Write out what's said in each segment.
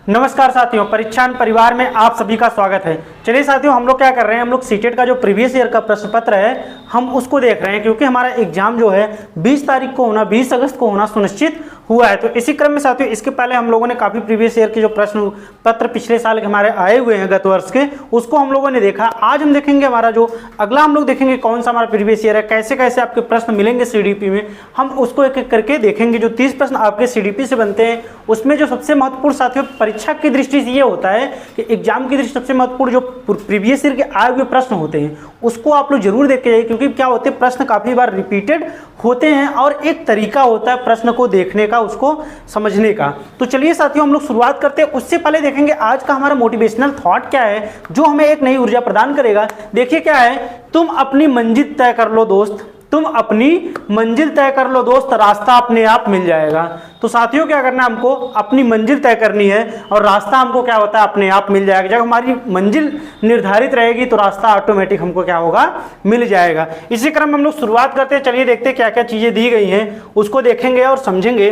नमस्कार साथियों, परीक्षान परिवार में आप सभी का स्वागत है। चलिए साथियों, हम लोग क्या कर रहे हैं, हम लोग सीटेट का जो प्रीवियस ईयर का प्रश्न पत्र है हम उसको देख रहे हैं, क्योंकि हमारा एग्जाम जो है 20 तारीख को होना, 20 अगस्त को होना सुनिश्चित हुआ है। तो इसी क्रम में साथियों, इसके पहले हम लोगों ने काफ़ी प्रीवियस ईयर के जो प्रश्न पत्र पिछले साल के हमारे आए हुए हैं गत वर्ष के, उसको हम लोगों ने देखा। आज हम देखेंगे हमारा जो अगला हम लोग देखेंगे कौन सा हमारा प्रीवियस ईयर है, कैसे कैसे आपके प्रश्न मिलेंगे सीडीपी में, हम उसको एक एक करके देखेंगे। जो 30 प्रश्न आपके सीडीपी से बनते हैं उसमें जो सबसे महत्वपूर्ण साथियों परीक्षा की दृष्टि से ये होता है कि एग्जाम की दृष्टि सबसे महत्वपूर्ण जो प्रीवियस ईयर के आए हुए प्रश्न होते हैं उसको आप लोग जरूर देख के जाइए, क्योंकि क्या होते हैं प्रश्न काफ़ी बार रिपीटेड होते हैं और एक तरीका होता है प्रश्न को देखने का, उसको समझने का। तो चलिए साथियों, हम लोग शुरुआत करते हैं। उससे पहले देखेंगे आज का हमारा मोटिवेशनल थॉट क्या है जो हमें एक नई ऊर्जा प्रदान करेगा। देखिए क्या है, तुम अपनी मंजिल तय कर लो दोस्त, तुम अपनी मंजिल तय कर लो दोस्त, रास्ता अपने आप मिल जाएगा। तो साथियों क्या करना है, हमको अपनी मंजिल तय करनी है और रास्ता हमको क्या होता है अपने आप मिल जाएगा। जब हमारी मंजिल निर्धारित रहेगी तो रास्ता ऑटोमेटिक हमको क्या होगा, मिल जाएगा। इसी क्रम में हम लोग शुरुआत करते हैं। चलिए देखते हैं क्या क्या चीजें दी गई हैं, उसको देखेंगे और समझेंगे।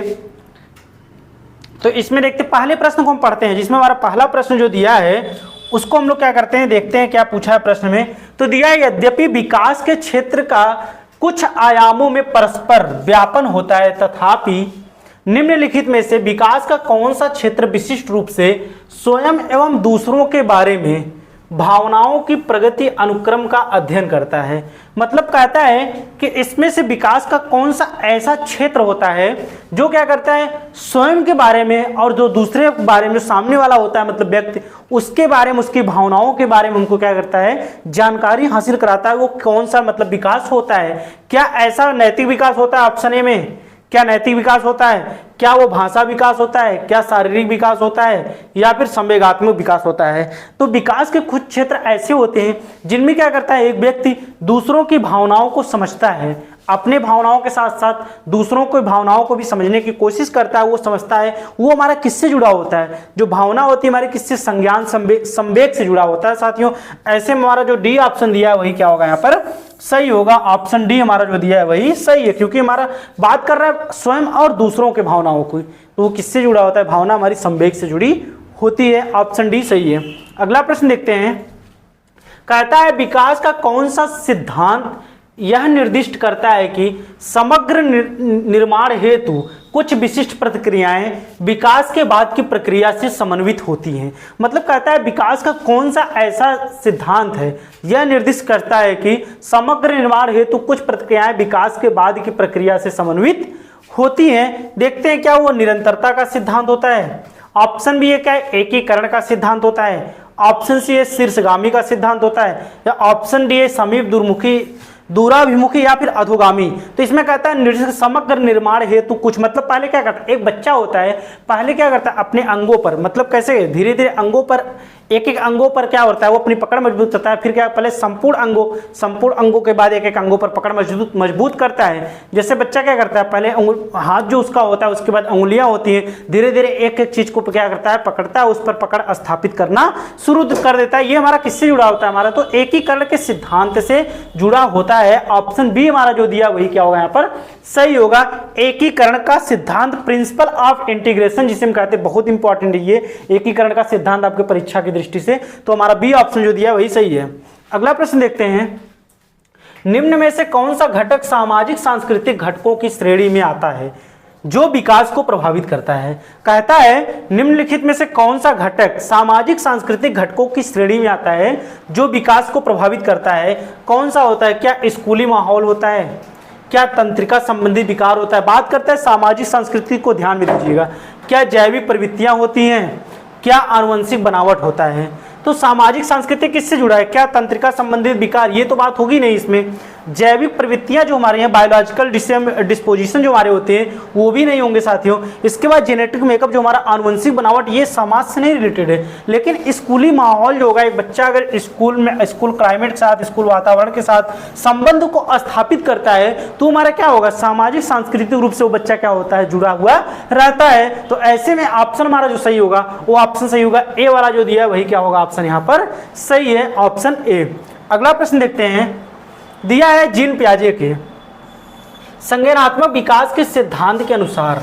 तो इसमें देखते पहले प्रश्न को हम पढ़ते हैं, जिसमें हमारा पहला प्रश्न जो दिया है उसको हम लोग क्या करते हैं, देखते हैं क्या पूछा है प्रश्न में। तो दिया है, यद्यपि विकास के क्षेत्र का कुछ आयामों में परस्पर व्यापन होता है, तथापि निम्नलिखित में से विकास का कौन सा क्षेत्र विशिष्ट रूप से स्वयं एवं दूसरों के बारे में भावनाओं की प्रगति अनुक्रम का अध्ययन करता है। मतलब कहता है कि इसमें से विकास का कौन सा ऐसा क्षेत्र होता है जो क्या करता है, स्वयं के बारे में और जो दूसरे के बारे में, सामने वाला होता है मतलब व्यक्ति, उसके बारे में, उसकी भावनाओं के बारे में हमको क्या करता है, जानकारी हासिल कराता है। वो कौन सा मतलब विकास होता है। क्या ऐसा नैतिक विकास होता है, ऑप्शन ए में क्या नैतिक विकास होता है, क्या वो भाषा विकास होता है, क्या शारीरिक विकास होता है, या फिर संवेगात्मक विकास होता है। तो विकास के कुछ क्षेत्र ऐसे होते हैं जिनमें क्या करता है, एक व्यक्ति दूसरों की भावनाओं को समझता है, अपने भावनाओं के साथ साथ दूसरों की भावनाओं को भी समझने की कोशिश करता है, वो समझता है। वो हमारा किससे जुड़ा होता है, जो भावना होती है हमारी किससे, संज्ञान संवेग से जुड़ा होता है। साथियों ऐसे में हमारा जो डी ऑप्शन दिया है वही क्या होगा यहाँ पर सही होगा। ऑप्शन डी हमारा जो दिया है वही सही है, क्योंकि हमारा बात कर रहा है स्वयं और दूसरों के भावनाओं को, तो वो किससे जुड़ा होता है, भावना हमारी संवेग से जुड़ी होती है। ऑप्शन डी सही है। अगला प्रश्न देखते हैं। कहता है, विकास का कौन सा सिद्धांत यह निर्दिष्ट करता है कि समग्र निर्माण हेतु कुछ विशिष्ट प्रतिक्रियाएं विकास के बाद की प्रक्रिया से समन्वित होती हैं। मतलब कहता है विकास का कौन सा ऐसा सिद्धांत है यह निर्दिष्ट करता है कि समग्र निर्माण हेतु कुछ प्रतिक्रियाएं विकास के बाद की प्रक्रिया से समन्वित होती हैं। देखते हैं क्या वो निरंतरता का सिद्धांत होता है, ऑप्शन बी है क्या एकीकरण का सिद्धांत होता है, ऑप्शन सी है शीर्षगामी का सिद्धांत होता है, या ऑप्शन डी है समीप दूराभिमुखी या फिर अधोगामी। तो इसमें कहता है समग्र निर्माण हेतु कुछ, मतलब पहले क्या करता है, एक बच्चा होता है, पहले क्या करता है अपने अंगों पर, मतलब कैसे धीरे धीरे अंगों पर, एक एक अंगों पर क्या होता है वो अपनी पकड़ मजबूत करता है। फिर क्या, पहले संपूर्ण अंगों के बाद एक एक अंगों पर पकड़ मजबूत करता है। जैसे बच्चा क्या करता है, पहले हाथ जो उसका होता है, उसके बाद उंगलियां होती हैं, धीरे धीरे एक एक चीज को क्या करता है, पकड़ता है, उस पर पकड़ स्थापित करना शुरू कर देता है। ये हमारा किससे जुड़ा होता है, हमारा तो एकीकरण के सिद्धांत से जुड़ा होता है। ऑप्शन बी हमारा जो दिया वही क्या होगा यहाँ पर सही होगा। एकीकरण का सिद्धांत, प्रिंसिपल ऑफ इंटीग्रेशन जिसे हम कहते हैं, बहुत इंपॉर्टेंट है ये एकीकरण का सिद्धांत आपके परीक्षा की दृष्टि से। तो हमारा बी ऑप्शन जो दिया वही सही है। अगला प्रश्न देखते हैं। निम्न में से कौन सा घटक सामाजिक सांस्कृतिक घटकों की श्रेणी में आता है जो विकास को प्रभावित करता है। कहता है निम्नलिखित में से कौन सा घटक सामाजिक सांस्कृतिक घटकों की श्रेणी में आता है जो विकास को प्रभावित करता है। कौन सा होता है, क्या स्कूली माहौल होता है, क्या तंत्रिका संबंधी विकार होता है। बात करते हैं सामाजिक संस्कृति को ध्यान में दीजिएगा, क्या जैविक प्रवृत्तियां होती हैं, क्या आनुवंशिक बनावट होता है। तो सामाजिक सांस्कृतिक किससे जुड़ा है, क्या तंत्रिका संबंधित विकार, ये तो बात होगी नहीं इसमें। जैविक प्रवृत्तियां जो हमारे यहाँ बायोलॉजिकल डिस्पोजिशन जो हमारे होते हैं वो भी नहीं होंगे साथियों। इसके बाद जेनेटिक मेकअप जो हमारा आनुवंशिक बनावट, ये समाज से नहीं रिलेटेड है। लेकिन स्कूली माहौल जो होगा, एक बच्चा अगर स्कूल में स्कूल क्लाइमेट के साथ, स्कूल वातावरण के साथ संबंध को स्थापित करता है तो हमारा क्या होगा, सामाजिक सांस्कृतिक रूप से वो बच्चा क्या होता है, जुड़ा हुआ रहता है। तो ऐसे में ऑप्शन हमारा जो सही होगा वो ऑप्शन सही होगा, ए वाला जो दिया है वही क्या होगा, ऑप्शन यहाँ पर सही है, ऑप्शन ए। अगला प्रश्न देखते हैं। दिया है जीन पियाजे के संज्ञानात्मक विकास के सिद्धांत के अनुसार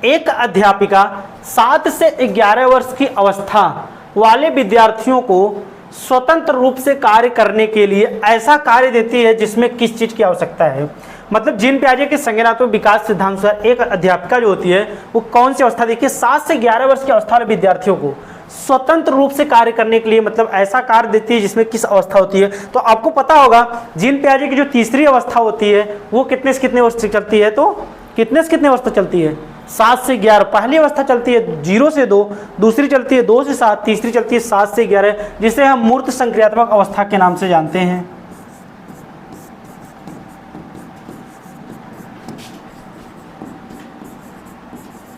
एक अध्यापिका 7 से 11 वर्ष की अवस्था वाले विद्यार्थियों को स्वतंत्र रूप से कार्य करने के लिए ऐसा कार्य देती है जिसमें किस चीज की आवश्यकता है। मतलब जीन पियाजे के संज्ञानात्मक विकास सिद्धांत से एक अध्यापिका जो होती है वो कौन सी अवस्था, देखिए 7 से 11 वर्ष की अवस्था वाले विद्यार्थियों को स्वतंत्र रूप से कार्य करने के लिए मतलब ऐसा कार्य देती है जिसमें किस अवस्था होती है। तो आपको पता होगा जीन पियाजे की जो तीसरी अवस्था होती है वो कितने से कितने वर्ष तक चलती है, तो कितने से कितने वर्ष तक चलती है, 7 से 11। पहली अवस्था चलती है 0 से 2, दूसरी चलती है 2 से 7, तीसरी चलती है 7 से 11, जिसे हम मूर्त संक्रियात्मक अवस्था के नाम से जानते हैं।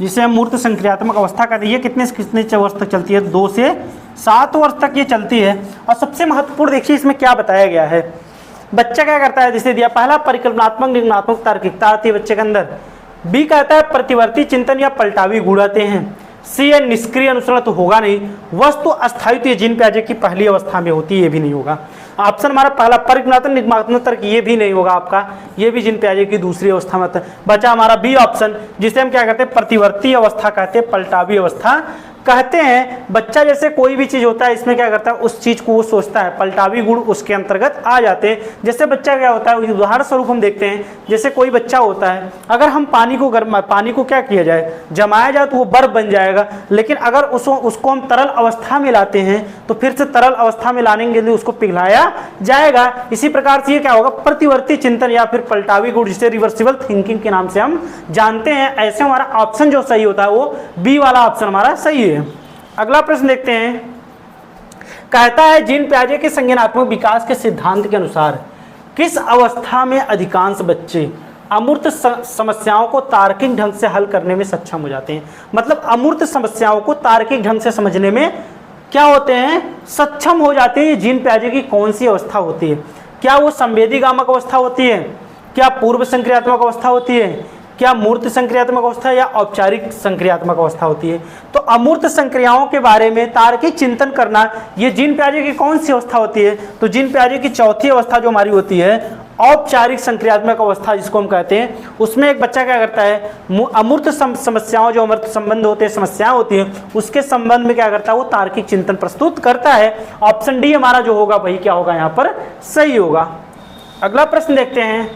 जिसे हम मूर्त संक्रियात्मक अवस्था कहते हैं। ये कितने से कितने वर्ष तक चलती है, 2 से 7 वर्ष तक ये चलती है। और सबसे महत्वपूर्ण देखिए इसमें क्या बताया गया है। बच्चा क्या करता है, जिसे दिया पहला परिकल्पनात्मक निर्माणात्मक तार्किकता आती है बच्चे के अंदर। बी कहता है प्रतिवर्ती चिंतन या पलटावी गुण आते हैं। सी है निष्क्रिय अनुसरण, तो होगा नहीं। वस्तु अस्थायित्व ये जीन पियाजे की पहली अवस्था में होती है, ये भी नहीं होगा। ऑप्शन हमारा पहला परिकल्पनात्मक निर्माणात्मक तर्क, ये भी नहीं होगा आपका, ये भी जीन पियाजे की दूसरी अवस्था में आता है। बचा हमारा बी ऑप्शन, जिसे हम क्या कहते हैं प्रतिवर्ती अवस्था कहते हैं, पलटावी अवस्था कहते हैं। बच्चा जैसे कोई भी चीज होता है इसमें क्या करता है, उस चीज को वो सोचता है, पलटावी गुण उसके अंतर्गत आ जाते हैं। जैसे बच्चा क्या होता है, उदाहरण स्वरूप हम देखते हैं, जैसे कोई बच्चा होता है, अगर हम पानी को क्या किया जाए, जमाया जाए तो वो बर्फ बन जाएगा। लेकिन अगर उसको हम तरल अवस्था में लाते हैं तो फिर से तरल अवस्था में लाने के लिए उसको पिघलाया जाएगा। इसी प्रकार से ये क्या होगा, प्रतिवर्ती चिंतन या फिर पलटावी गुण, जिसे रिवर्सिबल थिंकिंग के नाम से हम जानते हैं। ऐसे हमारा ऑप्शन जो सही होता है वो बी वाला ऑप्शन हमारा सही है। अगला प्रश्न देखते हैं। कहता है जीन पियाजे के संज्ञानात्मक विकास के सिद्धांत के अनुसार किस अवस्था में अधिकांश बच्चे अमूर्त समस्याओं को तार्किक ढंग से हल करने में सक्षम हो जाते हैं। मतलब अमूर्त समस्याओं को तार्किक ढंग से समझने में क्या होते हैं, सक्षम हो जाते हैं। जीन पियाजे की कौन सी अवस्था होती है, क्या वो संवेदीगामक अवस्था होती है, क्या पूर्व संक्रियात्मक अवस्था होती है, क्या मूर्त संक्रियात्मक अवस्था या औपचारिक संक्रियात्मक अवस्था होती है। तो अमूर्त संक्रियाओं के बारे में तार्किक चिंतन करना ये जीन पियाजे की कौन सी अवस्था होती है, तो जीन पियाजे की चौथी अवस्था जो हमारी होती है औपचारिक संक्रियात्मक अवस्था जिसको हम कहते हैं। उसमें एक बच्चा क्या करता है, अमूर्त समस्याओं जो अमूर्त संबंध होते हैं, समस्याएं होती हैं, उसके संबंध में क्या करता है, वो तार्किक चिंतन प्रस्तुत करता है। ऑप्शन डी हमारा जो होगा वही क्या होगा, यहाँ पर सही होगा। अगला प्रश्न देखते हैं।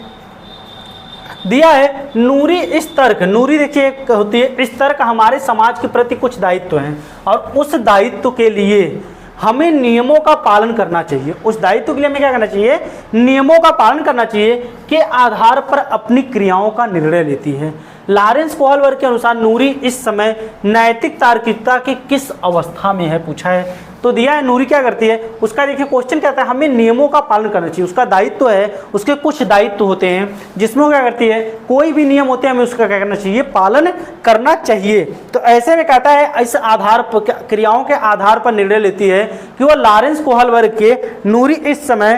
दिया है नूरी इस तर्क, नूरी देखिए एक होती है, इस तर्क हमारे समाज के प्रति कुछ दायित्व हैं और उस दायित्व के लिए हमें नियमों का पालन करना चाहिए। उस दायित्व के लिए हमें क्या करना चाहिए, नियमों का पालन करना चाहिए के आधार पर अपनी क्रियाओं का निर्णय लेती है। लॉरेंस कोहलबर्ग के अनुसार नूरी इस समय नैतिक तार्किकता की किस अवस्था में है, पूछा है। तो दिया है नूरी क्या करती है, उसका देखिए क्वेश्चन कहता है हमें नियमों का पालन करना चाहिए। उसका दायित्व है, उसके कुछ दायित्व होते हैं जिसमें वो क्या करती है, कोई भी नियम होते हैं हमें उसका क्या करना चाहिए, पालन करना चाहिए। तो ऐसे में कहता है इस आधार पर क्रियाओं के आधार पर निर्णय लेती है कि वो लॉरेंस कोहलबर्ग के नूरी इस समय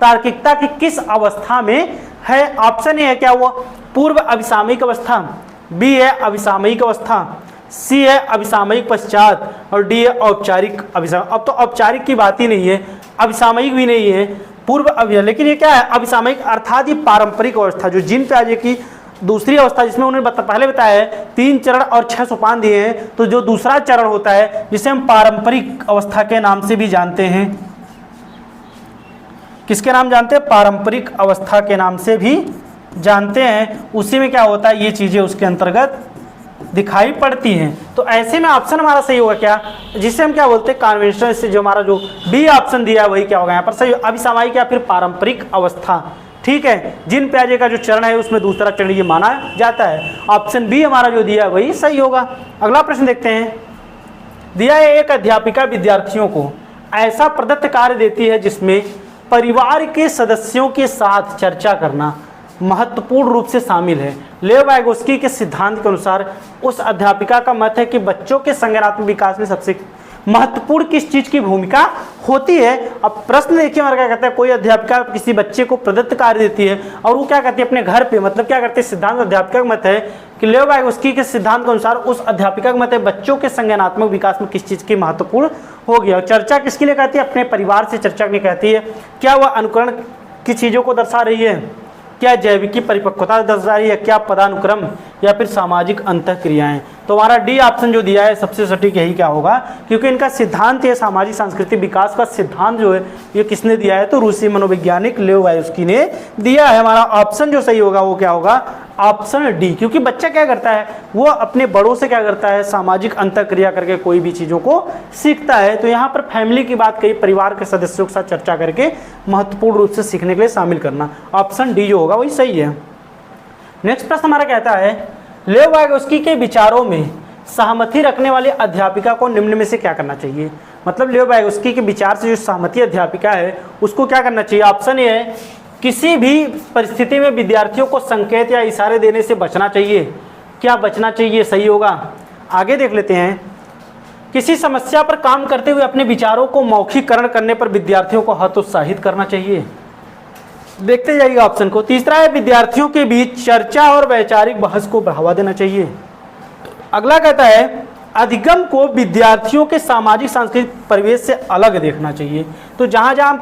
तार्किकता की किस अवस्था में है। ऑप्शन ए है क्या, वो पूर्व अभिसामयिक अवस्था, बी है अभिसामयिक अवस्था, सी है अभिसामयिक पश्चात और डी है औपचारिक अभिसामयिक। अब तो औपचारिक की बात ही नहीं है, अभिसामयिक भी नहीं है, पूर्व लेकिन ये क्या है, अभिसामयिक अर्थात ये पारंपरिक अवस्था जो जीन पियाजे की दूसरी अवस्था, जिसमें उन्होंने पहले बताया है 3 चरण और 6 सोपान दिए हैं। तो जो दूसरा चरण होता है जिसे हम पारंपरिक अवस्था के नाम से भी जानते हैं, किसके नाम जानते हैं, पारंपरिक अवस्था के नाम से भी जानते हैं। उसी में क्या होता है, ये चीजें उसके अंतर्गत दिखाई पड़ती हैं। तो ऐसे में ऑप्शन हमारा सही होगा क्या, जिसे हम क्या बोलते हैं कन्वेंशनल, से जो हमारा जो बी ऑप्शन दिया है वही क्या होगा यहाँ पर सही, अभिसामयिक या फिर पारंपरिक अवस्था। ठीक है, जीन पियाजे का जो चरण है उसमें दूसरा चरण ये माना जाता है। ऑप्शन बी हमारा जो दिया है वही सही होगा। अगला प्रश्न देखते हैं। दिया है एक अध्यापिका विद्यार्थियों को ऐसा प्रदत्त कार्य देती है जिसमें परिवार के सदस्यों के साथ चर्चा करना महत्वपूर्ण रूप से शामिल है। लेव वाइगोस्की के सिद्धांत के अनुसार उस अध्यापिका का मत है कि बच्चों के संज्ञानात्मक विकास में सबसे महत्वपूर्ण किस चीज की भूमिका होती है। अब प्रश्न देखिए हमारा क्या कहता है, कोई अध्यापिका किसी बच्चे को प्रदत्त कार्य देती है और वो क्या करती है अपने घर पे, मतलब क्या करते हैं, सिद्धांत अध्यापिका का मत है कि लेव वाइगोस्की के सिद्धांत के अनुसार उस अध्यापिका का मत है बच्चों के संज्ञानात्मक विकास में किस चीज की महत्वपूर्ण होगी। और चर्चा किसके लिए कहती है, अपने परिवार से चर्चा के लिए कहती है। क्या वह अनुकरण की चीजों को दर्शा रही है, क्या जैविकी परिपक्वता दर्शाई है, क्या पदानुक्रम, या फिर सामाजिक अंतःक्रियाएं। तो हमारा डी ऑप्शन जो दिया है सबसे सटीक यही क्या होगा, क्योंकि इनका सिद्धांत ये सामाजिक सांस्कृतिक विकास का सिद्धांत जो है ये किसने दिया है, तो रूसी मनोवैज्ञानिक लेव वायोस्की ने दिया है। हमारा ऑप्शन जो सही होगा वो क्या होगा, ऑप्शन डी, क्योंकि बच्चा क्या करता है, वो अपने बड़ों से क्या करता है, सामाजिक अंतःक्रिया करके कोई भी चीज़ों को सीखता है। तो यहाँ पर फैमिली की बात कही, परिवार के सदस्यों के साथ चर्चा करके महत्वपूर्ण रूप से सीखने के लिए शामिल करना, ऑप्शन डी जो होगा वही सही है। नेक्स्ट प्रश्न हमारा कहता है, लेव वाइगोस्की के विचारों में सहमति रखने वाली अध्यापिका को निम्न में से क्या करना चाहिए। मतलब लेव वाइगोस्की के विचार से जो सहमति अध्यापिका है उसको क्या करना चाहिए। ऑप्शन ए है, किसी भी परिस्थिति में विद्यार्थियों को संकेत या इशारे देने से बचना चाहिए। क्या बचना चाहिए सही होगा। आगे देख लेते हैं, किसी समस्या पर काम करते हुए अपने विचारों को मौखिकरण करने पर विद्यार्थियों को हतोत्साहित करना चाहिए। देखते जाइए ऑप्शन को। तीसरा है, विद्यार्थियों के बीच चर्चा और वैचारिक बहस को बढ़ावा देना चाहिए। अगला कहता है, अधिगम को विद्यार्थियों के सामाजिक सांस्कृतिक परिवेश से अलग देखना चाहिए। तो जहां जहां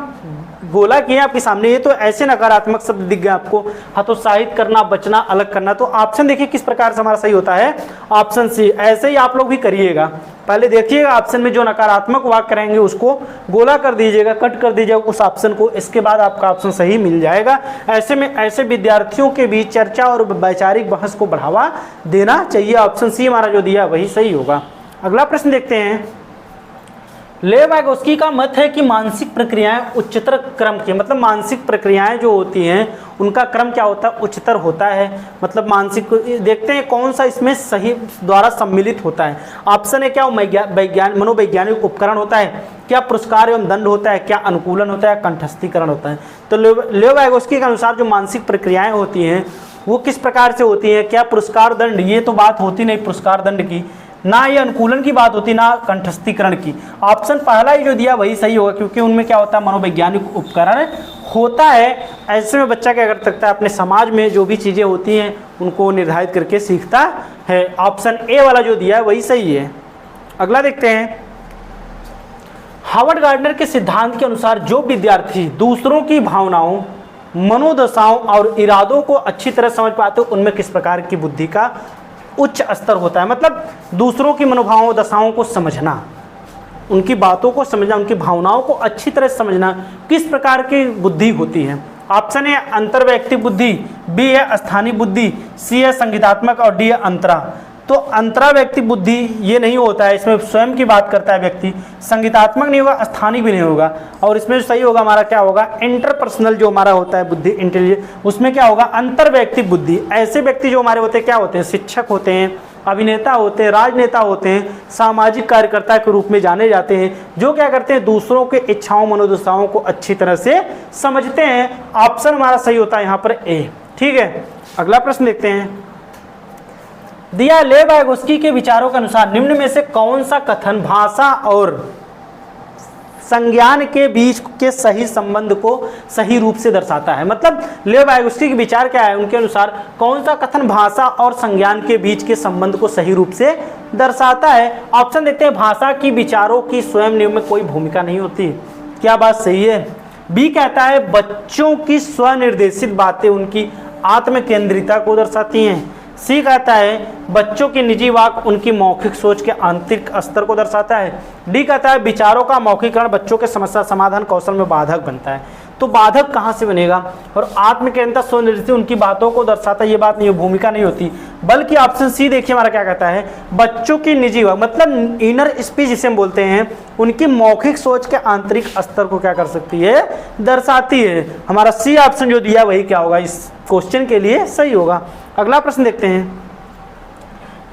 बोला कि आपके सामने ये तो ऐसे नकारात्मक शब्द दिख गए आपको, हतोत्साहित करना, बचना, अलग करना। तो ऑप्शन देखिए किस प्रकार से हमारा सही होता है, ऑप्शन सी। ऐसे ही आप लोग भी करिएगा, पहले देखिएगा ऑप्शन में जो नकारात्मक वाक्य रहेंगे उसको गोला कर दीजिएगा, कट कर दीजिएगा उस ऑप्शन को, इसके बाद आपका ऑप्शन सही मिल जाएगा। ऐसे में ऐसे विद्यार्थियों के बीच चर्चा और वैचारिक बहस को बढ़ावा देना चाहिए। ऑप्शन सी हमारा जो दिया वही सही होगा। अगला प्रश्न देखते हैं, लेव वाइगोस्की का मत है कि मानसिक प्रक्रियाएं उच्चतर क्रम की, मतलब मानसिक प्रक्रियाएं जो होती हैं उनका क्रम क्या होता है, उच्चतर होता है। मतलब मानसिक, देखते हैं कौन सा इसमें सही द्वारा सम्मिलित होता है। ऑप्शन है, क्या वैज्ञानिक मनोवैज्ञानिक उपकरण होता है, क्या पुरस्कार एवं दंड होता है, क्या अनुकूलन होता है, कंठस्थीकरण होता है। तो लेव वाइगोस्की के अनुसार जो मानसिक प्रक्रियाएं होती हैं वो किस प्रकार से होती हैं, क्या पुरस्कार दंड, ये तो बात होती नहीं पुरस्कार दंड की, ना ये अनुकूलन की बात होती, ना कंठस्थीकरण की। ऑप्शन पहला ही जो दिया वही सही होगा, क्योंकि उनमें क्या होता है, मनोवैज्ञानिक उपकरण होता है। ऐसे में बच्चा क्या कर सकता है, अपने समाज में जो भी चीज़ें होती हैं उनको निर्धारित करके सीखता है। ऑप्शन ए वाला जो दिया है वही सही है। अगला देखते हैं, हार्वर्ड गार्डनर के सिद्धांत के अनुसार जो विद्यार्थी दूसरों की भावनाओं, मनोदशाओं और इरादों को अच्छी तरह समझ पाते हो उनमें किस प्रकार की बुद्धि का उच्च स्तर होता है। मतलब दूसरों की मनोभावों, दशाओं को समझना, उनकी बातों को समझना, उनकी भावनाओं को अच्छी तरह समझना किस प्रकार की बुद्धि होती है। ऑप्शन है अंतर्वैयक्तिक बुद्धि, बी है स्थानीय बुद्धि, सी है संगीतात्मक और डी है अंतरा। तो अंतरावैयक्तिक बुद्धि ये नहीं होता है, इसमें स्वयं की बात करता है व्यक्ति। संगीतात्मक नहीं होगा, स्थानीय भी नहीं होगा। और इसमें जो सही होगा हमारा क्या होगा, इंटरपर्सनल जो हमारा होता है बुद्धि, इंटेलिजेंस, उसमें क्या होगा, अंतर्वैयक्तिक बुद्धि। ऐसे व्यक्ति जो हमारे होते हैं क्या होते हैं, शिक्षक होते हैं, अभिनेता होते हैं, राजनेता होते हैं, सामाजिक कार्यकर्ता के रूप में जाने जाते हैं, जो क्या करते हैं, दूसरों के इच्छाओं, मनोदशाओं को अच्छी तरह से समझते हैं। ऑप्शन हमारा सही होता है यहाँ पर ए। ठीक है, अगला प्रश्न देखते हैं, दिया लेव वाइगोस्की के विचारों के अनुसार निम्न में से कौन सा कथन भाषा और संज्ञान के बीच के सही संबंध को सही रूप से दर्शाता है। मतलब लेव वाइगोस्की के विचार क्या है, उनके अनुसार कौन सा कथन भाषा और संज्ञान के बीच के संबंध को सही रूप से दर्शाता है। ऑप्शन देते हैं, भाषा की विचारों की स्वयं नियम में कोई भूमिका नहीं होती। क्या बात सही है। बी कहता है, बच्चों की स्वनिर्देशित बातें उनकी आत्म केंद्रिता को दर्शाती हैं। सी कहता है, बच्चों की निजी वाक उनकी मौखिक सोच के आंतरिक स्तर को दर्शाता है। डी कहता है, विचारों का मौखिकरण बच्चों के समस्या समाधान कौशल में बाधक बनता है। तो बाधक कहाँ से बनेगा, और आत्म केंद्रिता स्वनिर्देशित उनकी बातों को दर्शाता है, ये बात नहीं, भूमिका नहीं होती। बल्कि ऑप्शन सी देखिए हमारा क्या कहता है, बच्चों की निजी वाक, मतलब इनर स्पीच जिसे हम बोलते हैं, उनकी मौखिक सोच के आंतरिक स्तर को क्या कर सकती है, दर्शाती है। हमारा सी ऑप्शन जो दिया वही क्या होगा, इस क्वेश्चन के लिए सही होगा। अगला प्रश्न देखते हैं,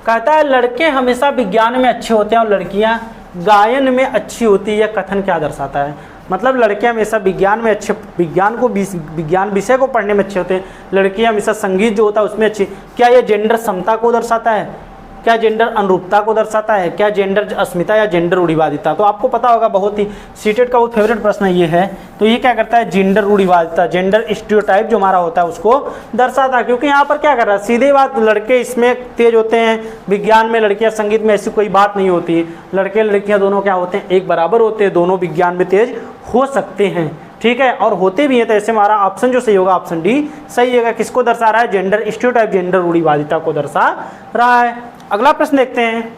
कहता है, लड़के हमेशा विज्ञान में अच्छे होते हैं और लड़कियां गायन में अच्छी होती है। यह कथन क्या दर्शाता है। मतलब लड़के हमेशा विज्ञान में अच्छे, विज्ञान विषय को पढ़ने में अच्छे होते हैं, लड़कियां हमेशा संगीत जो होता है उसमें अच्छी। क्या यह जेंडर समता को दर्शाता है, क्या जेंडर अनुरूपता को दर्शाता है, क्या जेंडर अस्मिता या जेंडर रूढ़िवादिता। तो आपको पता होगा, बहुत ही सीटेट का बहुत फेवरेट प्रश्न ये है। तो ये क्या करता है, जेंडर रूढ़िवादिता, जेंडर स्टीरियोटाइप जो हमारा होता है उसको दर्शाता है। क्योंकि यहाँ पर क्या कर रहा है, सीधे बात, लड़के इसमें तेज होते हैं विज्ञान में, लड़कियाँ संगीत में, ऐसी कोई बात नहीं होती। लड़के लड़कियाँ दोनों क्या होते हैं, एक बराबर होते हैं, दोनों विज्ञान में तेज हो सकते हैं। ठीक है, और होते भी हैं। तो ऐसे हमारा ऑप्शन जो सही होगा ऑप्शन डी सही है। किसको दर्शा रहा है? जेंडर स्टीरियोटाइप, जेंडर रूढ़िवादिता को दर्शा रहा है। अगला प्रश्न देखते हैं,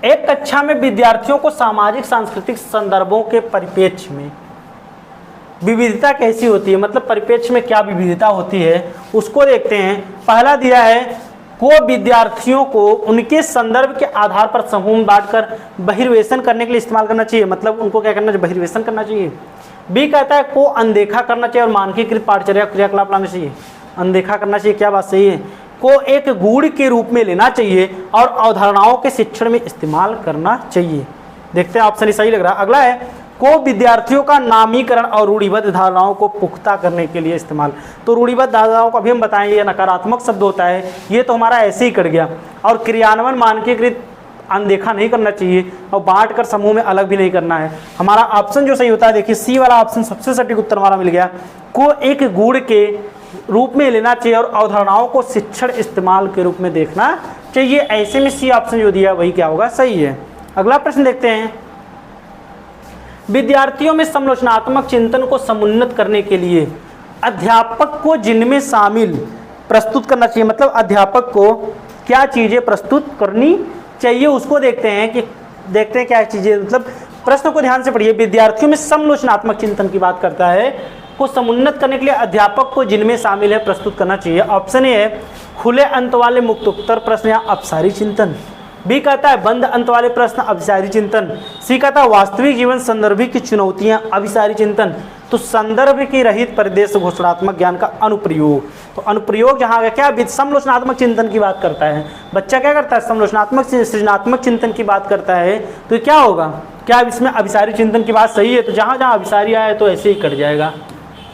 एक कक्षा में विद्यार्थियों को सामाजिक सांस्कृतिक संदर्भों के परिप्रेक्ष्य में विविधता कैसी होती है, मतलब परिप्रेक्ष्य में क्या विविधता होती है उसको देखते हैं। पहला दिया है, को विद्यार्थियों को उनके संदर्भ के आधार पर समूह में बांटकर बहिर्वेशन करने के लिए इस्तेमाल करना चाहिए, मतलब उनको क्या करना चाहिए? बहिर्वेशन करना चाहिए। बी कहता है को अनदेखा करना चाहिए और मानकीकृत पाठचर्या क्रियाकलाप लाना चाहिए। अनदेखा करना चाहिए, क्या बात सही है? को एक गुण के रूप में लेना चाहिए और अवधारणाओं के शिक्षण में इस्तेमाल करना चाहिए। देखते हैं ऑप्शन सही लग रहा है। अगला है, को विद्यार्थियों का नामीकरण और रूढ़िबद्ध धारणाओं को पुख्ता करने के लिए इस्तेमाल। तो रूढ़िबद्ध धारणाओं को अभी हम बताएंगे, ये नकारात्मक शब्द होता है, ये तो हमारा ऐसे ही कट गया। और क्रियान्वयन मानकीकृत अनदेखा नहीं करना चाहिए और बांट कर समूह में अलग भी नहीं करना है। हमारा ऑप्शन जो सही होता है, देखिए सी वाला ऑप्शन सबसे सटीक उत्तर हमारा मिल गया। को एक गुण के रूप में लेना चाहिए और अवधारणाओं को शिक्षण इस्तेमाल के रूप में देखना चाहिए। ऐसे में सी ऑप्शन जो दिया वही क्या होगा? सही है। अगला प्रश्न देखते हैं, विद्यार्थियों में समालोचनात्मक चिंतन को समुन्नत करने के लिए अध्यापक को जिनमें शामिल प्रस्तुत करना चाहिए, मतलब अध्यापक को क्या चीजें प्रस्तुत करनी चाहिए उसको देखते हैं क्या चीजें, मतलब प्रश्न को ध्यान से पढ़िए। विद्यार्थियों में समालोचनात्मक चिंतन की बात करता है, को समुन्नत करने के लिए अध्यापक को जिनमें शामिल है प्रस्तुत करना चाहिए। ऑप्शन ए है खुले अंत वाले मुक्त उत्तर प्रश्न या अपसारी चिंतन। बी कहता है बंद अंत वाले प्रश्न अभिसारी चिंतन। सी कहता है वास्तविक जीवन संदर्भी की चुनौतियां अभिसारी चिंतन। तो संदर्भ की रहित परिदेश घोषणात्मक ज्ञान का अनुप्रयोग, तो अनुप्रयोग जहां क्या समालोचनात्मक चिंतन की बात करता है, बच्चा क्या करता है? समालोचनात्मक सृजनात्मक चिंतन की बात करता है। तो क्या होगा? क्या इसमें अभिसारी चिंतन की बात सही है? तो जहां जहां अभिसारी आए तो ऐसे ही कट जाएगा।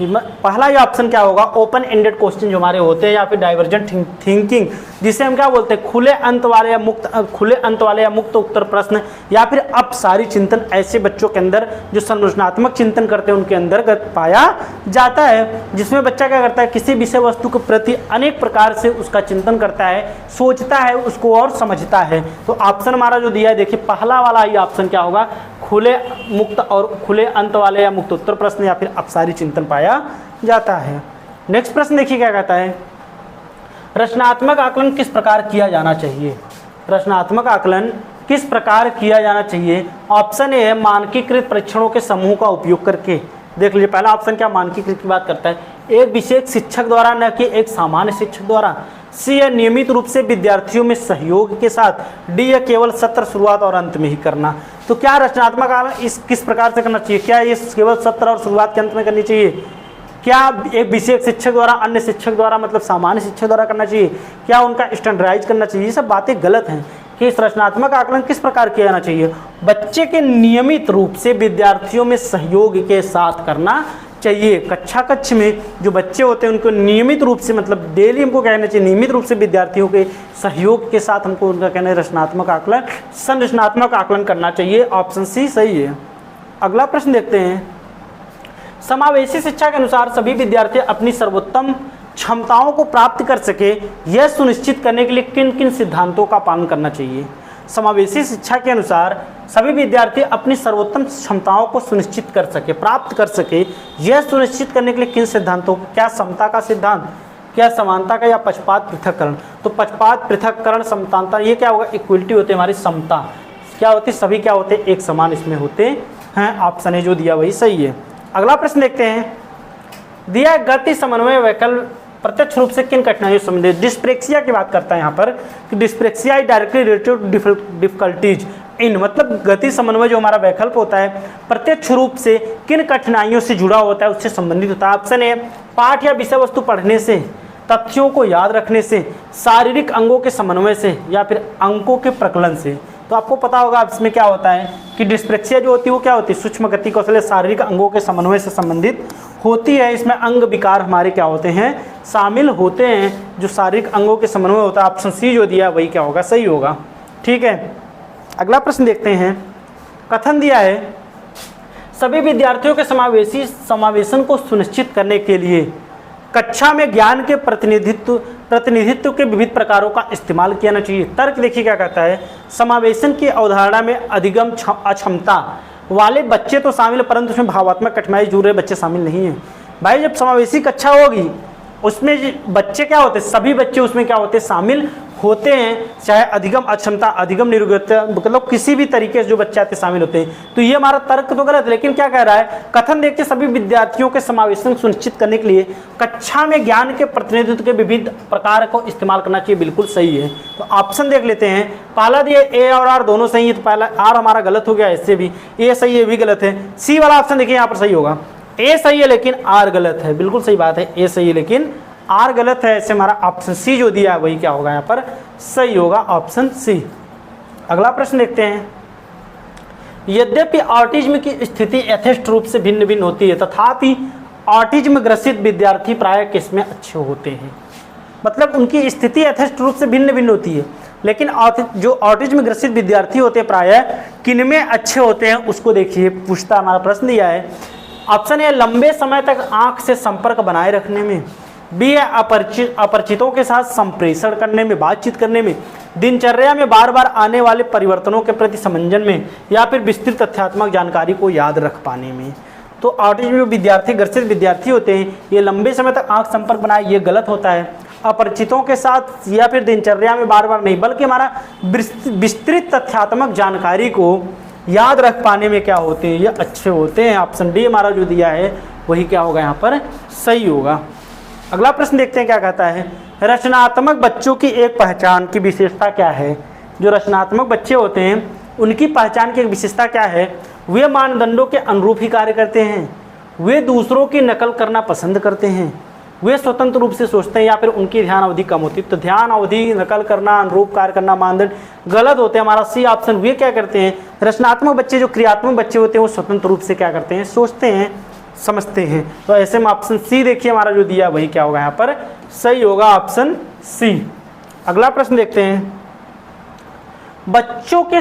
पहला ये ऑप्शन क्या होगा? ओपन एंडेड क्वेश्चन जो हमारे होते हैं या फिर डाइवर्जेंट थिंकिंग, जिसे हम क्या बोलते हैं? खुले अंत वाले या मुक्त उत्तर प्रश्न या फिर अपसारी चिंतन, ऐसे बच्चों के अंदर जो संरचनात्मक चिंतन करते हैं उनके अंतर्गत पाया जाता है, जिसमें बच्चा क्या करता है? किसी विषय वस्तु के प्रति अनेक प्रकार से उसका चिंतन करता है, सोचता है उसको और समझता है। तो ऑप्शन हमारा जो दिया है, देखिए पहला वाला ही ऑप्शन क्या होगा? खुले अंत वाले या मुक्त उत्तर प्रश्न या फिर अपसारी चिंतन पाया जाता है। नेक्स्ट प्रश्न देखिए क्या कहता है, रचनात्मक आकलन किस प्रकार किया जाना चाहिए? रचनात्मक आकलन किस प्रकार किया जाना चाहिए? ऑप्शन ए है मानकीकृत परीक्षणों के समूह का उपयोग करके। देख लीजिए पहला ऑप्शन क्या मानकीकृत की बात करता है, एक विशेष शिक्षक द्वारा न कि एक सामान्य शिक्षक द्वारा। सी है नियमित रूप से विद्यार्थियों में सहयोग के साथ। डी है केवल सत्र शुरुआत और अंत में ही करना। तो क्या रचनात्मक आकलन इस किस प्रकार से करना चाहिए? क्या ये केवल सत्र और शुरुआत के अंत में करनी चाहिए? क्या एक विशेष शिक्षक द्वारा, अन्य शिक्षक द्वारा, मतलब सामान्य शिक्षक द्वारा करना चाहिए? क्या उनका स्टैंडर्डाइज करना चाहिए? ये सब बातें गलत हैं। कि इस रचनात्मक आकलन किस प्रकार किया जाना चाहिए? बच्चे के नियमित रूप से विद्यार्थियों में सहयोग के साथ करना चाहिए। कक्ष में जो बच्चे होते हैं उनको नियमित रूप से, मतलब डेली हमको कहना चाहिए, नियमित रूप से विद्यार्थियों के सहयोग के साथ हमको उनका कहना है रचनात्मक आकलन, संरचनात्मक आकलन करना चाहिए। ऑप्शन सी सही है। अगला प्रश्न देखते हैं, समावेशी शिक्षा के अनुसार सभी विद्यार्थी अपनी सर्वोत्तम क्षमताओं को प्राप्त कर सके, यह सुनिश्चित करने के लिए किन किन सिद्धांतों का पालन करना चाहिए? समावेशी शिक्षा के अनुसार सभी विद्यार्थी अपनी सर्वोत्तम क्षमताओं को सुनिश्चित कर सके, प्राप्त कर सके, यह सुनिश्चित करने के लिए किन सिद्धांतों? क्या समता का सिद्धांत, क्या समानता का, या पक्षपात पृथक्करण? तो पक्षपात पृथक्करण, समता, ये क्या होगा? इक्वलिटी होती है हमारी, समता क्या होती है? सभी क्या होते हैं? एक समान इसमें होते हैं। ऑप्शन है जो दिया वही सही है। अगला प्रश्न देखते हैं, दिया गति समन्वय वैकल्प प्रत्यक्ष रूप से किन कठिनाइयों से संबंधित? डिस्प्रेक्सिया की बात करता है यहाँ पर कि dyspraxia is directly related to difficulties in, मतलब गति समन्वय जो हमारा वैकल्प होता है प्रत्यक्ष रूप से किन कठिनाइयों से जुड़ा होता है, उससे संबंधित होता है। ऑप्शन ए पाठ या विषय वस्तु पढ़ने से, तथ्यों को याद रखने से, शारीरिक अंगों के समन्वय से, या फिर अंकों के प्रकलन से। तो आपको पता होगा इसमें क्या होता है कि डिस्प्रेक्सिया जो होती है वो क्या होती है? सूक्ष्म गति कौशल, शारीरिक अंगों के समन्वय से संबंधित होती है। इसमें अंग विकार हमारे क्या होते हैं? शामिल होते हैं, जो शारीरिक अंगों के समन्वय होता है। ऑप्शन सी जो दिया वही क्या होगा? सही होगा। ठीक है, अगला प्रश्न देखते हैं, कथन दिया है सभी विद्यार्थियों के समावेशन को सुनिश्चित करने के लिए कक्षा में ज्ञान के प्रतिनिधित्व के विविध प्रकारों का इस्तेमाल किया जाना चाहिए। तर्क देखिए क्या कहता है, समावेशन की अवधारणा में अधिगम अक्षमता वाले बच्चे तो शामिल, परंतु उसमें भावात्मक कठिनाई जूझ रहे बच्चे शामिल नहीं है। भाई जब समावेशी कक्षा होगी उसमें बच्चे क्या होते हैं, सभी बच्चे उसमें क्या होते हैं, शामिल होते हैं, चाहे अधिगम अक्षमता, अधिगम निरुगता, मतलब किसी भी तरीके से जो बच्चे आते शामिल होते हैं। तो ये हमारा तर्क तो गलत है, लेकिन क्या कह रहा है, कथन देखते सभी विद्यार्थियों के समावेशन सुनिश्चित करने के लिए कक्षा में ज्ञान के प्रतिनिधित्व के विविध प्रकार को इस्तेमाल करना चाहिए, बिल्कुल सही है। तो ऑप्शन देख लेते हैं, पहला दिया ए और आर दोनों सही है, तो पहला आर हमारा गलत हो गया, इससे भी ए सही है, भी गलत है। सी वाला ऑप्शन देखिए यहाँ पर सही होगा, ए सही है लेकिन आर गलत है, बिल्कुल सही बात है, ए सही है लेकिन आर गलत है। ऐसे हमारा ऑप्शन सी जो दिया है वही क्या होगा यहाँ पर सही होगा, ऑप्शन सी। अगला प्रश्न देखते हैं, यद्यपि ऑटिज्म की स्थिति यथेष्ट रूप से भिन्न भिन्न होती है, तथापि ऑटिज्म ग्रसित विद्यार्थी प्राय किसमें अच्छे होते हैं। मतलब उनकी स्थिति यथेष्ट रूप से भिन्न भिन्न होती है, लेकिन जो ऑटिज्म ग्रसित विद्यार्थी होते हैं प्राय किनमें अच्छे होते हैं, उसको देखिए पूछता हमारा प्रश्न दिया है। ऑप्शन ए लंबे समय तक आंख से संपर्क बनाए रखने में, बी है अपरिचितों के साथ संप्रेषण करने में, बातचीत करने में, दिनचर्या में बार बार आने वाले परिवर्तनों के प्रति समंजन में, या फिर विस्तृत तथ्यात्मक जानकारी को याद रख पाने में। तो ऑटिज्म विद्यार्थी ग्रसित विद्यार्थी होते हैं, ये लंबे समय तक आंख संपर्क बनाए, ये गलत होता है। अपरिचितों के साथ या फिर दिनचर्या में बार बार नहीं, बल्कि हमारा विस्तृत तथ्यात्मक जानकारी को याद रख पाने में क्या होते हैं, ये अच्छे होते हैं। ऑप्शन डी हमारा जो दिया है वही क्या होगा यहाँ पर सही होगा। अगला प्रश्न देखते हैं क्या कहता है, रचनात्मक बच्चों की एक पहचान की विशेषता क्या है। जो रचनात्मक बच्चे होते हैं उनकी पहचान की एक विशेषता क्या है, वे मानदंडों के अनुरूप ही कार्य करते हैं, वे दूसरों की नकल करना पसंद करते हैं, वे स्वतंत्र रूप से सोचते हैं, या फिर उनकी ध्यान अवधि कम होती है। तो ध्यान अवधि, नकल करना, अनुरूप कार्य करना मानदंड गलत होते हैं, हमारा सी ऑप्शन। वे क्या करते हैं, रचनात्मक बच्चे जो क्रियात्मक बच्चे होते हैं वो स्वतंत्र रूप से क्या करते हैं, सोचते हैं, समझते हैं। तो ऐसे में ऑप्शन सी देखिए हमारा जो दिया वही क्या होगा यहाँ पर सही होगा, ऑप्शन सी। अगला प्रश्न देखते हैं, बच्चों के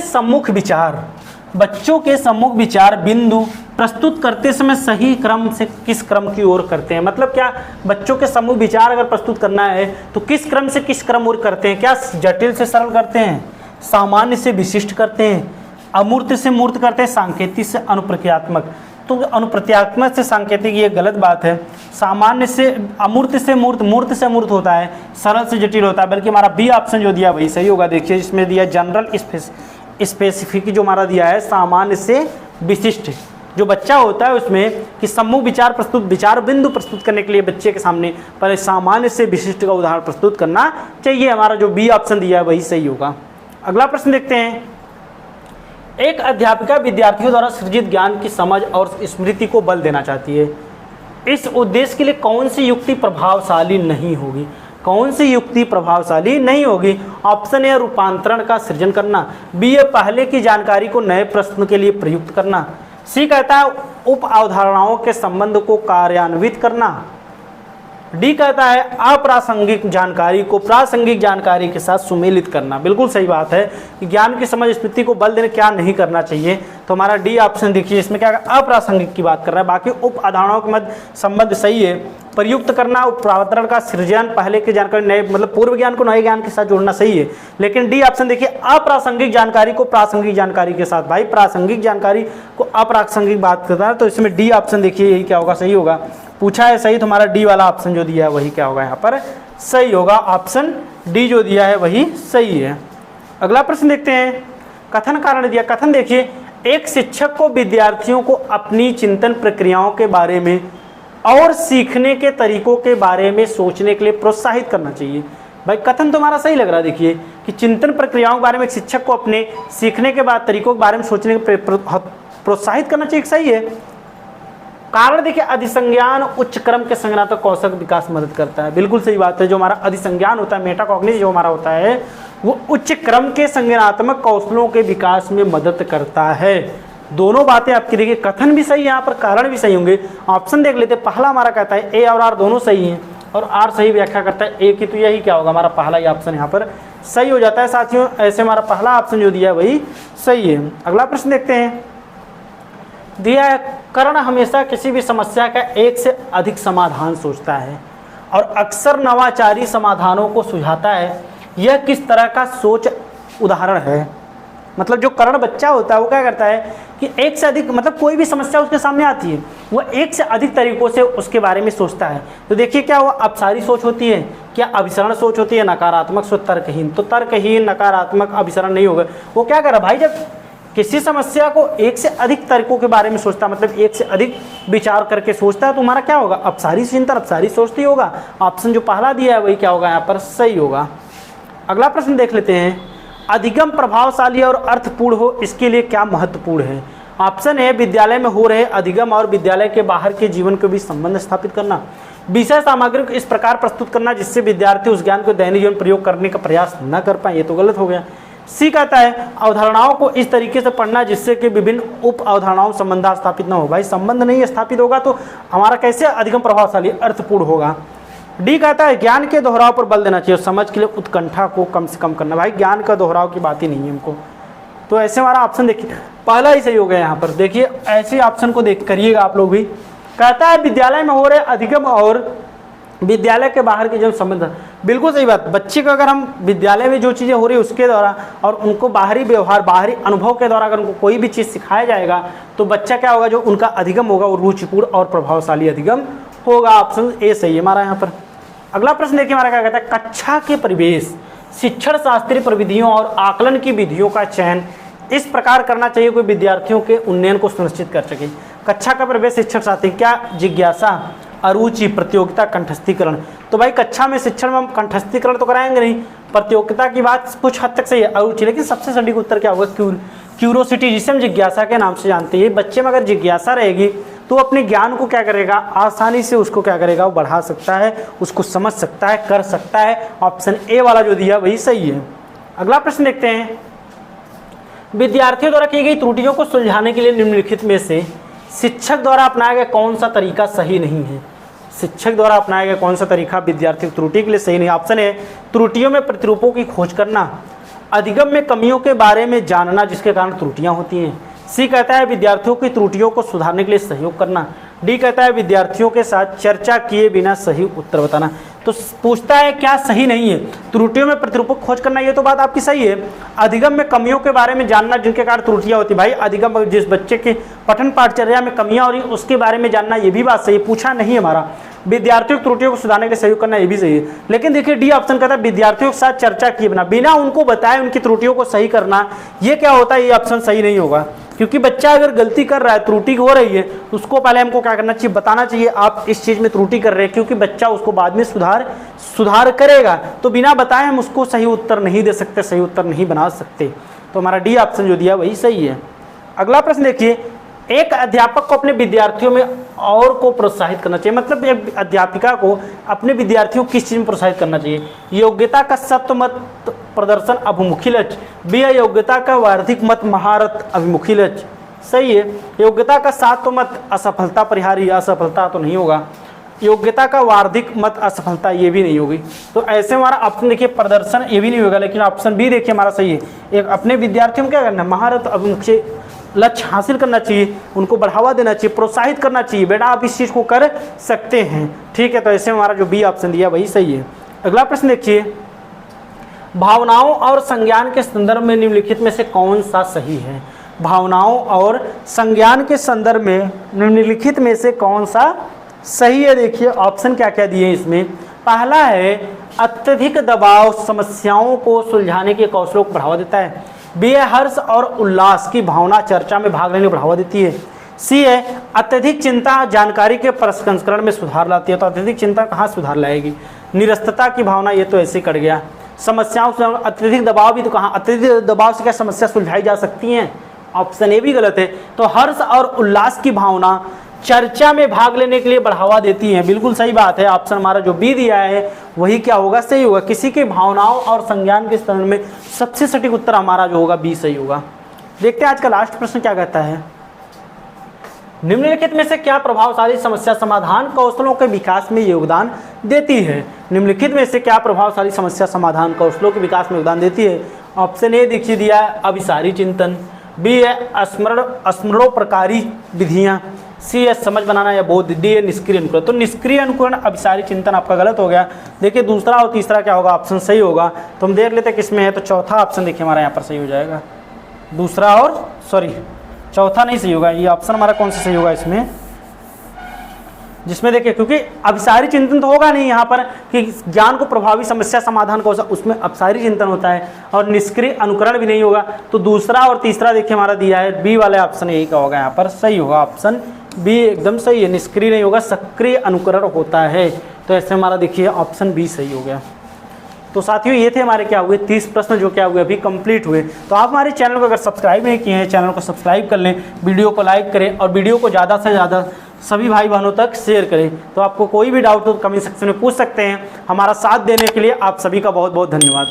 सम्मुख विचार बिंदु प्रस्तुत करते समय सही क्रम से किस क्रम की ओर करते हैं। मतलब क्या बच्चों के सम्मुख विचार अगर प्रस्तुत करना है तो किस क्रम से किस क्रम ओर करते हैं, क्या जटिल से सरल करते हैं, सामान्य से विशिष्ट करते हैं, अमूर्त से मूर्त करते हैं, सांकेतिक से अनुप्रक्रियात्मक। तो अनुप्रत्यात्मक से सांकेतिक ये गलत बात है, सामान्य से अमूर्त से मूर्त, मूर्त से अमूर्त होता है, सरल से जटिल होता है, बल्कि हमारा बी ऑप्शन जो दिया वही सही होगा। देखिए इसमें दिया जनरल स्पेसिफिक जो हमारा दिया है सामान्य से विशिष्ट। जो बच्चा होता है उसमें कि सम्मुख विचार बिंदु प्रस्तुत करने के लिए बच्चे के सामने पहले सामान्य से विशिष्ट का उदाहरण प्रस्तुत करना चाहिए, हमारा जो बी ऑप्शन दिया है वही सही होगा। अगला प्रश्न देखते हैं, एक अध्यापिका विद्यार्थियों द्वारा सृजित ज्ञान की समझ और स्मृति को बल देना चाहती है, इस उद्देश्य के लिए कौन सी युक्ति प्रभावशाली नहीं होगी। कौन सी युक्ति प्रभावशाली नहीं होगी, ऑप्शन ए रूपांतरण का सृजन करना, बी ए पहले की जानकारी को नए प्रश्न के लिए प्रयुक्त करना, सी कहता है उप अवधारणाओं के संबंध को कार्यान्वित करना, डी कहता है अप्रासंगिक जानकारी को प्रासंगिक जानकारी के साथ सुमेलित करना। बिल्कुल सही बात है कि ज्ञान की समझ स्मृति को बल देने क्या नहीं करना चाहिए, तो हमारा डी ऑप्शन देखिए इसमें क्या अप्रासंगिक की बात कर रहा है, बाकी उप अवधारणाओं के मध्य संबंध सही है। प्रयुक्त करना, उपरावतरण का सृजन, पहले की जानकारी नए मतलब पूर्व ज्ञान को नए ज्ञान के साथ जोड़ना सही है, लेकिन डी ऑप्शन देखिए अप्रासंगिक जानकारी को प्रासंगिक जानकारी के साथ। भाई प्रासंगिक जानकारी को अप्रासंगिक बात करता है, तो इसमें डी ऑप्शन देखिए यही क्या होगा सही होगा। पूछा है सही, तो हमारा डी वाला ऑप्शन जो दिया है वही क्या होगा यहाँ पर सही होगा, ऑप्शन डी जो दिया है वही सही है। अगला प्रश्न देखते हैं, कथन कारण दिया। कथन देखिए, एक शिक्षक को विद्यार्थियों को अपनी चिंतन प्रक्रियाओं के बारे में और सीखने के तरीकों के बारे में सोचने के लिए प्रोत्साहित करना चाहिए। भाई कथन तो हमारा सही लग रहा है, देखिए कि चिंतन प्रक्रियाओं के बारे में शिक्षक को अपने सीखने के बाद तरीकों के बारे में सोचने के प्रोत्साहित करना चाहिए, सही है। कारण देखिए, अधिसंज्ञान उच्च क्रम के संज्ञानात्मक कौशल विकास में मदद करता है। बिल्कुल सही बात है, जो हमारा अधिसंज्ञान होता है, मेटाकॉग्निशन जो हमारा होता है, वो उच्च क्रम के संज्ञानात्मक कौशलों के विकास में मदद करता है। दोनों बातें आपकी देखिए, कथन भी सही है यहाँ पर, कारण भी सही होंगे। ऑप्शन देख लेते, पहला हमारा कहता है ए और आर दोनों सही हैं, और आर सही व्याख्या करता है ए की, तो यही क्या होगा हमारा पहला ही ऑप्शन यहाँ पर सही हो जाता है साथियों। ऐसे हमारा पहला ऑप्शन जो दिया है वही सही है। अगला प्रश्न देखते हैं, दिया है कर्ण हमेशा किसी भी समस्या का एक से अधिक समाधान सोचता है और अक्सर नवाचारी समाधानों को सुझाता है, यह किस तरह का सोच उदाहरण है। मतलब जो करण बच्चा होता है वो क्या करता है कि एक से अधिक, मतलब कोई भी समस्या उसके सामने आती है वो एक से अधिक तरीकों से उसके बारे में सोचता है। तो देखिए क्या वो अपसारी सोच होती है, क्या अभिसरण सोच होती है, नकारात्मक सोच, तर्कहीन। तो तर्कहीन, नकारात्मक, अभिसरण नहीं होगा। वो क्या कर रहा भाई, जब किसी समस्या को एक से अधिक तरीकों के बारे में सोचता, मतलब एक से अधिक विचार करके सोचता है, तो हमारा क्या होगा, अपसारी चिंतन, अपसारी सोचती होगा। ऑप्शन जो पहला दिया है वही क्या होगा यहाँ पर सही होगा। अगला प्रश्न देख लेते हैं, अधिगम प्रभावशाली और अर्थपूर्ण हो इसके लिए क्या महत्वपूर्ण है। ऑप्शन है विद्यालय में हो रहे अधिगम और विद्यालय के बाहर के जीवन के बीच संबंध स्थापित करना, विषय सामग्री को इस प्रकार प्रस्तुत करना जिससे विद्यार्थी उस ज्ञान को दैनिक जीवन प्रयोग करने का प्रयास न कर पाए, ये तो गलत हो गया। सी कहता है अवधारणाओं को इस तरीके से पढ़ना जिससे कि विभिन्न उप अवधारणाओं संबंध स्थापित न हो। भाई संबंध नहीं स्थापित होगा तो हमारा कैसे अधिगम प्रभावशाली अर्थपूर्ण होगा। डी कहता है ज्ञान के दोहराव पर बल देना चाहिए, समझ के लिए उत्कंठा को कम से कम करना। भाई ज्ञान का दोहराव की बात ही नहीं है हमको, तो ऐसे हमारा ऑप्शन देखिए पहला ही सही हो गया यहाँ पर। देखिए ऐसे ऑप्शन को देख करिएगा आप लोग भी। कहता है विद्यालय में हो रहे अधिगम और विद्यालय के बाहर के जो संबंध, बिल्कुल सही बात। बच्चे को अगर हम विद्यालय में जो चीज़ें हो रही है उसके द्वारा और उनको बाहरी व्यवहार, बाहरी अनुभव के द्वारा अगर उनको कोई भी चीज़ सिखाया जाएगा तो बच्चा क्या होगा, जो उनका अधिगम होगा वो रुचिपूर्ण और प्रभावशाली अधिगम होगा। ऑप्शन ए सही है हमारा यहाँ पर। अगला प्रश्न देखिए हमारा क्या कहता है, कक्षा के परिवेश, शिक्षण शास्त्रीय प्रविधियों और आकलन की विधियों का चयन इस प्रकार करना चाहिए कोई विद्यार्थियों के उन्नयन को सुनिश्चित कर सके। कक्षा का परिवेश शिक्षण शास्त्री, क्या जिज्ञासा, अरुचि, प्रतियोगिता, कंठस्थीकरण। तो भाई कक्षा में शिक्षण में हम कंठस्थीकरण तो कराएंगे नहीं, प्रतियोगिता की बात कुछ हद तक सही है, अरुचि, लेकिन सबसे सटीक उत्तर क्या होगा, क्यूरोसिटी, जिसे हम जिज्ञासा के नाम से जानते हैं। बच्चे में अगर जिज्ञासा रहेगी तो अपने ज्ञान को क्या करेगा, आसानी से उसको क्या करेगा, वो बढ़ा सकता है, उसको समझ सकता है, कर सकता है। ऑप्शन ए वाला जो दिया वही सही है। अगला प्रश्न देखते हैं, विद्यार्थियों द्वारा की गई त्रुटियों को सुलझाने के लिए निम्नलिखित में से शिक्षक द्वारा अपनाया गया कौन सा तरीका सही नहीं है। शिक्षक द्वारा अपनाया गया कौन सा तरीका विद्यार्थी त्रुटि के लिए सही नहीं। ऑप्शन है त्रुटियों में प्रतिरूपों की खोज करना, अधिगम में कमियों के बारे में जानना जिसके कारण त्रुटियां होती हैं। सी कहता है विद्यार्थियों की त्रुटियों को सुधारने के लिए सहयोग करना। डी कहता है विद्यार्थियों के साथ चर्चा किए बिना सही उत्तर बताना। तो पूछता है क्या सही नहीं है, त्रुटियों में प्रतिरूपों की खोज करना, ये तो बात आपकी सही है। अधिगम में कमियों के बारे में जानना जिनके कारण त्रुटियां होती, भाई अधिगम जिस बच्चे के पठन पाठचर्या में कमियां हो रही उसके बारे में जानना, ये भी बात सही है, पूछा नहीं है हमारा। विद्यार्थियों की त्रुटियों को सुधारने के लिए सहयोग करना, ये भी सही है। लेकिन देखिए डी ऑप्शन कहता है विद्यार्थियों के साथ चर्चा किए बिना उनको बताए उनकी त्रुटियों को सही करना, ये क्या होता है, ये ऑप्शन सही नहीं होगा। क्योंकि बच्चा अगर गलती कर रहा है, त्रुटि हो रही है, तो उसको पहले हमको क्या करना चाहिए, बताना चाहिए आप इस चीज़ में त्रुटि कर रहे हैं, क्योंकि बच्चा उसको बाद में सुधार करेगा। तो बिना बताए हम उसको सही उत्तर नहीं दे सकते, सही उत्तर नहीं बना सकते। तो हमारा डी ऑप्शन जो दिया वही सही है। अगला प्रश्न देखिए, एक अध्यापक को अपने विद्यार्थियों में और को प्रोत्साहित करना चाहिए, मतलब एक अध्यापिका को अपने विद्यार्थियों को किस चीज़ में प्रोत्साहित करना चाहिए। योग्यता का सत्व मत प्रदर्शन अभिमुखी लक्ष्य, बी है योग्यता का वार्षिक मत महारत अभिमुखी लक्ष्य, सही है। योग्यता का सात्व मत असफलता परिहारी, असफलता तो नहीं होगा। योग्यता का वार्षिक मत असफलता, ये भी नहीं होगी। तो ऐसे हमारा ऑप्शन देखिए प्रदर्शन, ये भी नहीं होगा। लेकिन ऑप्शन बी देखिए हमारा सही है, एक अपने विद्यार्थियों में क्या करना है, महारत अभिमुखी लक्ष्य हासिल करना चाहिए, उनको बढ़ावा देना चाहिए, प्रोत्साहित करना चाहिए, बेटा आप इस चीज़ को कर सकते हैं, ठीक है। तो ऐसे हमारा जो बी ऑप्शन दिया वही सही है। अगला प्रश्न देखिए, भावनाओं और संज्ञान के संदर्भ में निम्नलिखित में से कौन सा सही है। भावनाओं और संज्ञान के संदर्भ में निम्नलिखित में से कौन सा सही है। देखिए ऑप्शन क्या क्या दिए इसमें। पहला है अत्यधिक दबाव समस्याओं को सुलझाने के कौशलों को बढ़ावा देता है। बी है हर्ष और उल्लास की भावना चर्चा में भाग लेने को बढ़ावा देती है। सी है अत्यधिक चिंता जानकारी के प्रसंस्करण में सुधार लाती है। तो अत्यधिक चिंता कहाँ सुधार लाएगी, निरस्तता की भावना, ये तो ऐसे कट गया। समस्याओं से अत्यधिक दबाव भी तो कहाँ, अत्यधिक दबाव से क्या समस्या सुलझाई जा सकती हैं, ऑप्शन ए भी गलत है। तो हर्ष और उल्लास की भावना चर्चा में भाग लेने के लिए बढ़ावा देती है, बिल्कुल सही बात है। ऑप्शन हमारा जो बी दिया है वही क्या होगा, सही होगा। किसी के भावनाओं और संज्ञान के संदर्भ में सबसे सटीक उत्तर हमारा जो होगा बी सही होगा। देखते हैं आज का लास्ट प्रश्न क्या कहता है। निम्नलिखित में से क्या प्रभावशाली समस्या समाधान कौशलों के विकास में योगदान देती है। निम्नलिखित में से क्या प्रभावशाली समस्या समाधान कौशलों के विकास में योगदान देती है। ऑप्शन ए देखिए दिया है अभिसारी चिंतन, बी है स्मरणोप्रकारी विधियाँ, सी है समझ बनाना या बोध, डी है निष्क्रिय अनुकरण। तो निष्क्रिय अनुकरण अभिसारी चिंतन आपका गलत हो गया। देखिए दूसरा और तीसरा क्या होगा, ऑप्शन सही होगा। तो हम देख लेते हैं किसमें है। तो चौथा ऑप्शन देखिए हमारा यहाँ पर सही हो जाएगा। दूसरा और सॉरी चौथा नहीं सही होगा, ये ऑप्शन हमारा कौन सा सही होगा इसमें, जिसमें देखिए क्योंकि अभिसारी चिंतन तो होगा नहीं यहाँ पर कि ज्ञान को प्रभावी समस्या समाधान का, उसमें अभिसारी चिंतन होता है, और निष्क्रिय अनुकरण भी नहीं होगा। तो दूसरा और तीसरा देखिए हमारा दिया है, बी वाले ऑप्शन यही का होगा यहाँ पर सही होगा, ऑप्शन बी एकदम सही है, निष्क्रिय नहीं होगा, सक्रिय अनुकरण होता है। तो ऐसे हमारा देखिए ऑप्शन बी सही हो गया। तो साथियों ये थे हमारे क्या हुए 30 प्रश्न जो क्या हुए अभी कंप्लीट हुए। तो आप हमारे चैनल को अगर सब्सक्राइब नहीं किए हैं, चैनल को सब्सक्राइब कर लें, वीडियो को लाइक करें और वीडियो को ज़्यादा से ज़्यादा सभी भाई बहनों तक शेयर करें। तो आपको कोई भी डाउट हो तो कमेंट सेक्शन में पूछ सकते हैं। हमारा साथ देने के लिए आप सभी का बहुत बहुत धन्यवाद।